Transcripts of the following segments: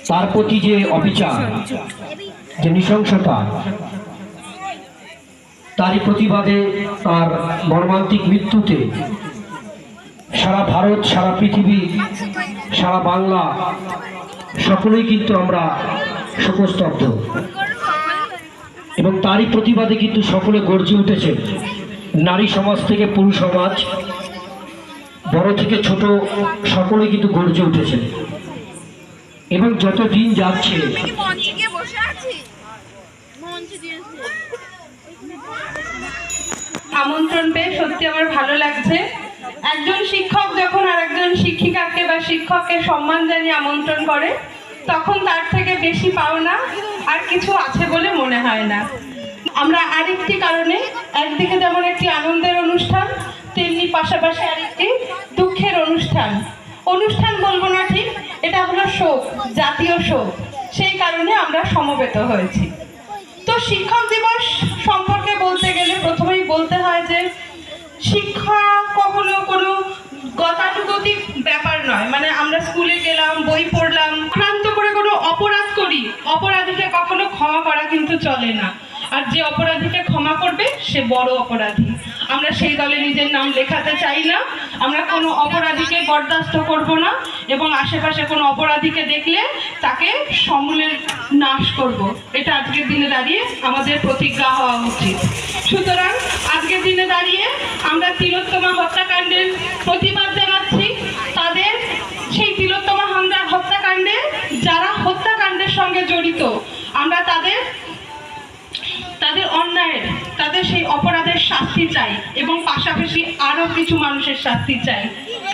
তার প্রতি যে অবিচার, যে নৃশংসতা, তারই প্রতিবাদে তার মর্মান্তিক মৃত্যুতে সারা ভারত, সারা পৃথিবী, সারা বাংলা সকলেই কিন্তু আমরা শোকস্তব্ধ। এবং তারই প্রতিবাদে কিন্তু সকলে গর্জে উঠেছে। নারী সমাজ থেকে পুরুষ সমাজ, বড় থেকে ছোট সকলে কিন্তু গর্জে উঠেছে। এবং যত দিন যাচ্ছে আমন্ত্রণ পেয়ে সত্যি আমার ভালো লাগছে। একজন শিক্ষক যখন আর একজন শিক্ষিকাকে বা শিক্ষককে সম্মান জানিয়ে আমন্ত্রণ করে, তখন তার থেকে বেশি পাওনা আর কিছু আছে বলে মনে হয় না। আমরা আরেকটি কারণে, একদিকে যেমন একটি আনন্দের অনুষ্ঠান, তেমনি পাশাপাশি আরেকটি দুঃখের অনুষ্ঠান। অনুষ্ঠান বলবো না ঠিক, এটা হলো শোক, জাতীয় শোক। সেই কারণে আমরা সমবেত হয়েছি। তো শিক্ষক দিবস সম্পর্কে বলতে গেলে প্রথমেই বলতে হয় যে শিক্ষা কখনো কোনো গতানুগতিক ব্যাপার নয়। মানে আমরা স্কুলে গেলাম, বই পড়লাম, ক্রান্ত করে কোনো অপরাধ করি, অপরাধীকে কখনো ক্ষমা করা কিন্তু চলে না। আর যে অপরাধীকে ক্ষমা করবে সে বড় অপরাধী। আমরা সেই দলে নিজের নাম লেখাতে চাই না। আমরা কোনো অপরাধীকে বরদাস্ত করব না এবং আশেপাশে কোনো অপরাধীকে দেখলে তাকে সমূলে নাশ করব। এটা আজকের দিনে দাঁড়িয়ে আমাদের প্রতিজ্ঞা হওয়া উচিত। সুতরাং আজকের দিনে দাঁড়িয়ে আমরা তিলোত্তমা হত্যাকাণ্ডের প্রতিবাদ জানাচ্ছি। তাদের সেই তিলোত্তমা হত্যাকাণ্ডে যারা হত্যাকাণ্ডের সঙ্গে জড়িত, আমরা তাদের অন্যায়ের, তাদের সেই অপরাধের শাস্তি চাই এবং পাশাপাশি আরো কিছু মানুষের শাস্তি চাই।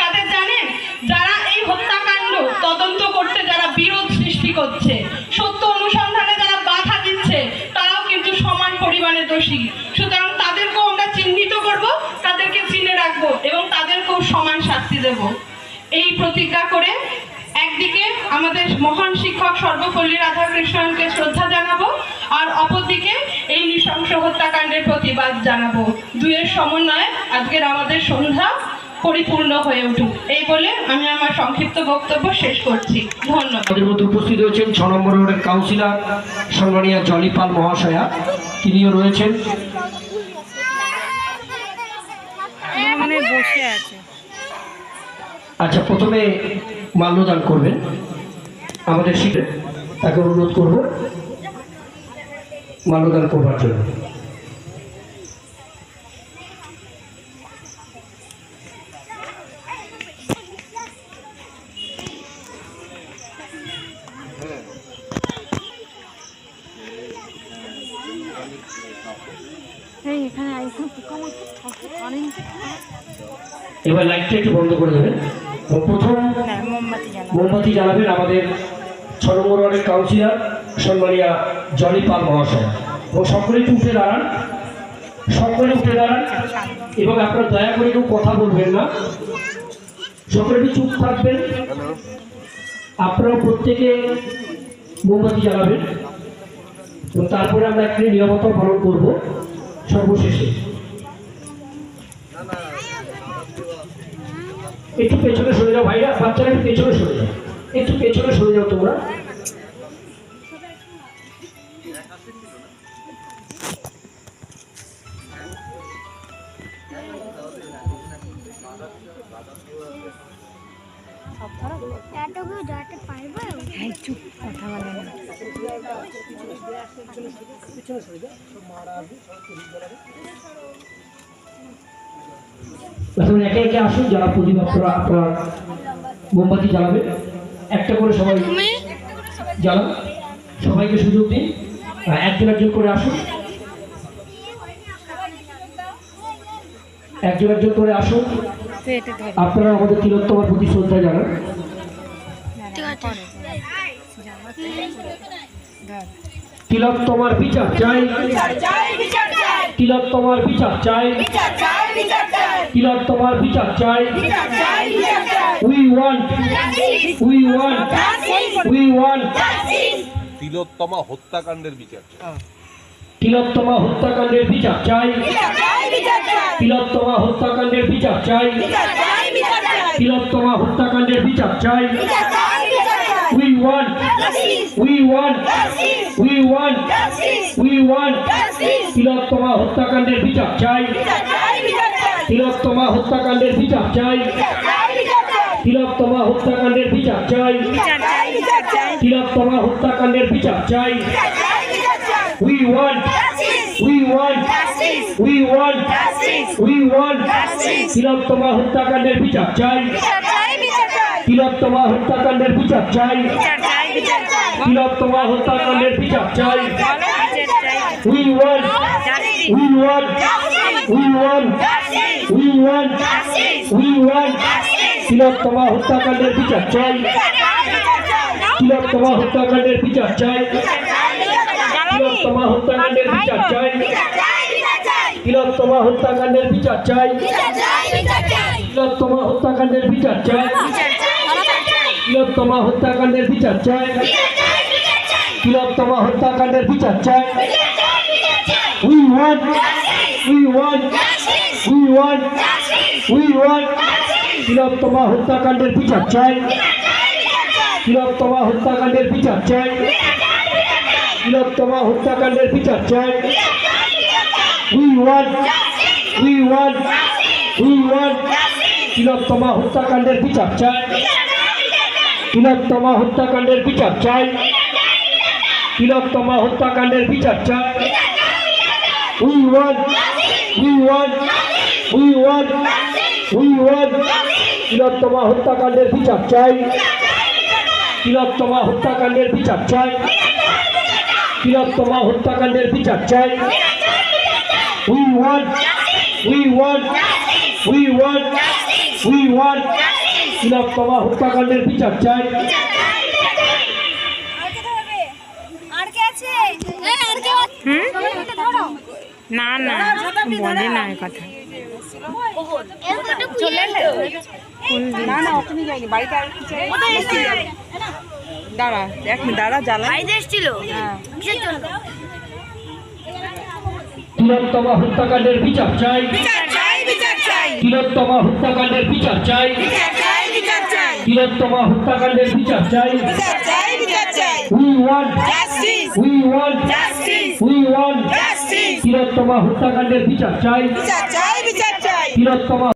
তাদের জানেন, যারা এই হত্যাকাণ্ড তদন্ত করতে যারা বিরোধ সৃষ্টি করছে, সত্য অনুসন্ধানে যারা বাধা দিচ্ছে, তারাও কিন্তু সমান পরিমাণে দোষী। সুতরাং তাদেরকেও আমরা চিহ্নিত করব, তাদেরকে চিনে রাখবো এবং তাদেরকেও সমান শাস্তি দেব। এই প্রতিজ্ঞা করে একদিকে আমাদের মহান শিক্ষক সর্বপল্লী রাধাকৃষ্ণনকে শ্রদ্ধা জানাবো, আর অপরদিকে এই নৃশংস হত্যাকাণ্ডের প্রতিবাদ জানাবো। দুয়ের সমন্বয়ে আজকের আমাদের সন্ধ্যা পরিপূর্ণ হয়ে উঠুক, এই বলে আমি আমার সংক্ষিপ্ত বক্তব্য শেষ করছি। ধন্যবাদ। আমাদের মধ্যে উপস্থিত হয়েছেন 6 নম্বর ওয়ার্ডের কাউন্সিলর সম্মানীয় জলি পাল মহাশয়া, তিনিও রয়েছেন। আচ্ছা, প্রথমে মাল্যদান করবেন আমাদের শিক্ষক, তাকে অনুরোধ করব মাল্যদান করবার জন্য। এবার লাইটটা একটু বন্ধ করে দেবেন। প্রথম মোমবাতি জ্বালাবেন আমাদের 6 নম্বর ওয়ার্ডের কাউন্সিলর সম্মানীয় জলি পাল মহাশয়। ও সকলে একটু উঠে দাঁড়ান, সকলে উঠে দাঁড়ান এবং আপনারা দয়া করে কেউ কথা বলবেন না, সকলে একটু চুপ থাকবেন। আপনারা প্রত্যেকে মোমবাতি জ্বালাবেন এবং তারপরে আমরা একটি নিরাপত্তা পালন করব সর্বশেষে। একটু পেছনে সরে যাও ভাইরা, বাচ্চারা একটু পেছনে সরে যাও, একটু পেছনে সরে যাও তোমরা। এখন একে একে আসুন, যারা প্রতিবাদ করা আপনার মোমবাতি জ্বালাবে, একটা করে সবাই জ্বালান, সবাইকে সুযোগ দিন, একজন একজন করে আসুন, একজন একজন করে আসুন। আপনারা আমাদের তিলোত্তমার প্রতি শ্রদ্ধা জানান। তিলোত্তমার বিচার চাই, তিলোত্তমার বিচার চাই, তিলোত্তমার বিচার চাই। We want তিলোত্তমা হত্যাকাণ্ডের বিচার, তিলোত্তমা হত্যাকাণ্ডের বিচার চাই, তিলোত্তমা হত্যাকাণ্ডের বিচার চাই, তিলোত্তমা হত্যাকাণ্ডের বিচার চাই। We want We want তিলোত্তমা হত্যাকাণ্ডের বিচার চাই। তিলোত্তমা হত্যাকাণ্ডের বিচার চাই। তিলোত্তমা হত্যাকাণ্ডের বিচার চাই। তিলোত্তমা হত্যাকাণ্ডের বিচার চাই। We want তিলোত্তমা হত্যাকাণ্ডের বিচার চাই। তিলোত্তমা হত্যাকাণ্ডের বিচার চাই। তিলোত্তমা হত্যাকাণ্ডের বিচার চাই। We want তিলোত্তমা হত্যাকাণ্ডের বিচার চাই। তিলোত্তমা হত্যাকাণ্ডের বিচার চাই। তিলোত্তমা হত্যাকাণ্ডের বিচার চাই। তিলোত্তমা হত্যাকাণ্ডের বিচার চাই। তিলোত্তমা হত্যাকাণ্ডের বিচার চাই। তিলোত্তমা হত্যাকাণ্ডের বিচার চাই। তিলোত্তমা হত্যাকাণ্ডের বিচার চাই। We want তিলোত্তমা হত্যাকাণ্ডের বিচার চাই। তিলোত্তমা হত্যাকাণ্ডের বিচার চাই। তিলোত্তমা হত্যাকাণ্ডের বিচার চাই। We want তিলোত্তমা হত্যাকাণ্ডের বিচার চাই। তিলোত্তমা হত্যাকাণ্ডের বিচার চাই। তিলোত্তমা হত্যাকাণ্ডের বিচার চাই। We want তিলোত্তমা হত্যাকাণ্ডের বিচার চাই। তিলোত্তমা হত্যাকাণ্ডের বিচার চাই। তিলোত্তমা হত্যাকাণ্ডের বিচার চাই। We want তিলোত্তমা হত্যাকাণ্ডের বিচার চাই। না না বলে না এই কথা দাঁড়া এক মিনিট দাঁড়া জ্বালা তিলোত্তমা হত্যাকাণ্ডের বিচার চাই। তিলোত্তমা হত্যাকাণ্ডের বিচার চাই। তিলোত্তমা হত্যাকাণ্ডের বিচার চাই। We want তিলোত্তমা হত্যাকাণ্ডের বিচার চাই। তিলোত্তমা